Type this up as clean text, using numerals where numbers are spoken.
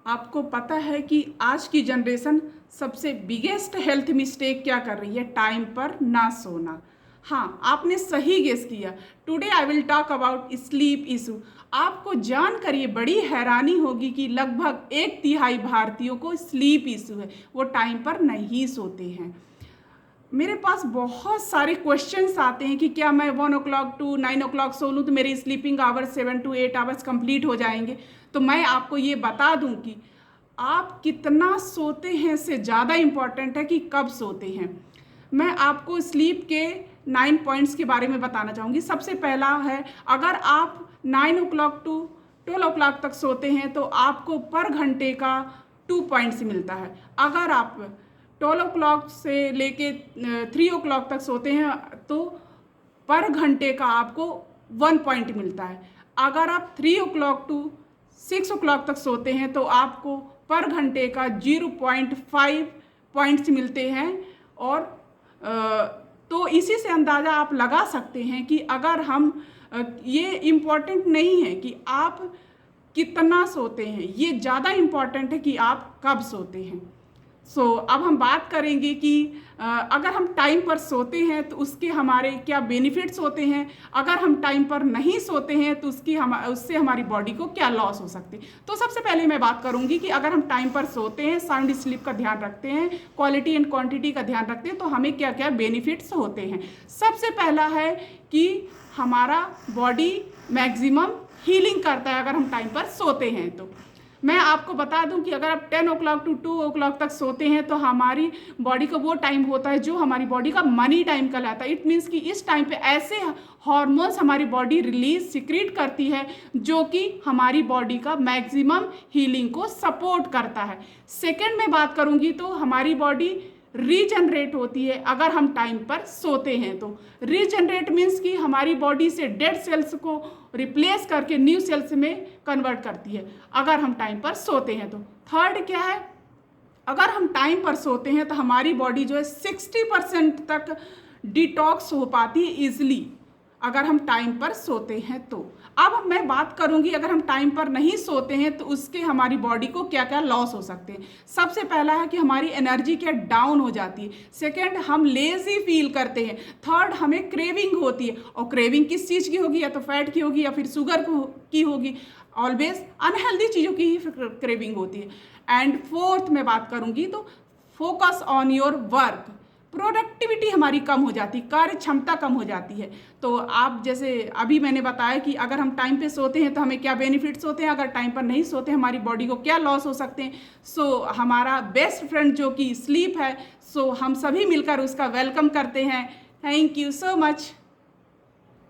आपको पता है कि आज की जनरेशन सबसे बिगेस्ट हेल्थ मिस्टेक क्या कर रही है? टाइम पर ना सोना। हाँ, आपने सही गेस किया। Today I will talk about sleep issue. आपको जानकर ये बड़ी हैरानी होगी कि लगभग 1/3 भारतीयों को स्लीप इशू है, वो टाइम पर नहीं सोते हैं। मेरे पास बहुत सारे क्वेश्चंस आते हैं कि क्या मैं 1 o'clock to 9 o'clock सो लूँ तो मेरे sleeping hours 7 to 8 hours complete हो जाएंगे। तो मैं आपको ये बता दूं कि आप कितना सोते हैं से ज़्यादा इम्पॉर्टेंट है कि कब सोते हैं। मैं आपको स्लीप के 9 पॉइंट्स के बारे में बताना चाहूँगी। सबसे पहला है, अगर आप 9 o'clock to 12 o'clock तक सोते हैं तो आपको पर घंटे का 2 पॉइंट्स मिलता है। अगर आप 12 o'clock से लेके 3 o'clock तक सोते हैं तो पर घंटे का आपको 1 पॉइंट मिलता है। अगर आप 3 o'clock to 6 o'clock तक सोते हैं तो आपको पर घंटे का 0.5 पॉइंट्स मिलते हैं। और तो इसी से अंदाज़ा आप लगा सकते हैं कि अगर हम ये इम्पॉर्टेंट नहीं है कि आप कितना सोते हैं, ये ज़्यादा इम्पॉर्टेंट है कि आप कब सोते हैं। अब हम बात करेंगे कि अगर हम टाइम पर सोते हैं तो उसके हमारे क्या बेनिफिट्स होते हैं, अगर हम टाइम पर नहीं सोते हैं तो उससे हमारी बॉडी को क्या लॉस हो सकते हैं। तो सबसे पहले मैं बात करूंगी कि अगर हम टाइम पर सोते हैं, साउंड स्लीप का ध्यान रखते हैं, क्वालिटी एंड क्वांटिटी का ध्यान रखते हैं, तो हमें क्या क्या बेनिफिट्स होते हैं। सबसे पहला है कि हमारा बॉडी मैक्सिमम हीलिंग करता है अगर हम टाइम पर सोते हैं। तो मैं आपको बता दूं कि अगर आप 10 o'clock to 2 o'clock तक सोते हैं तो हमारी बॉडी का वो टाइम होता है जो हमारी बॉडी का मनी टाइम कहलाता है। इट मीन्स कि इस टाइम पे ऐसे हार्मोन्स हमारी बॉडी रिलीज सिक्रीट करती है जो कि हमारी बॉडी का मैक्सिमम हीलिंग को सपोर्ट करता है। सेकेंड में बात करूंगी तो हमारी बॉडी रीजनरेट होती है अगर हम टाइम पर सोते हैं। तो रीजनरेट मीन्स कि हमारी बॉडी से डेड सेल्स को रिप्लेस करके न्यू सेल्स में कन्वर्ट करती है अगर हम टाइम पर सोते हैं। तो थर्ड क्या है, अगर हम टाइम पर सोते हैं तो हमारी बॉडी जो है 60% तक डिटॉक्स हो पाती है ईजिली अगर हम टाइम पर सोते हैं। तो अब मैं बात करूंगी अगर हम टाइम पर नहीं सोते हैं तो उसके हमारी बॉडी को क्या क्या लॉस हो सकते हैं। सबसे पहला है कि हमारी एनर्जी क्या डाउन हो जाती है। सेकंड, हम लेजी फील करते हैं। थर्ड, हमें क्रेविंग होती है, और क्रेविंग किस चीज़ की होगी, या तो फैट की होगी या फिर शुगर की होगी। ऑलवेज अनहेल्दी चीज़ों की ही क्रेविंग होती है। एंड फोर्थ मैं बात करूंगी तो focus on your work, productivity हमारी कम हो जाती, कार्य क्षमता कम हो जाती है। तो आप जैसे अभी मैंने बताया कि अगर हम टाइम पे सोते हैं तो हमें क्या बेनिफिट्स होते हैं, अगर टाइम पर नहीं सोते हैं हमारी बॉडी को क्या लॉस हो सकते हैं। हमारा बेस्ट फ्रेंड जो कि स्लीप है, हम सभी मिलकर उसका वेलकम करते हैं। Thank you so much.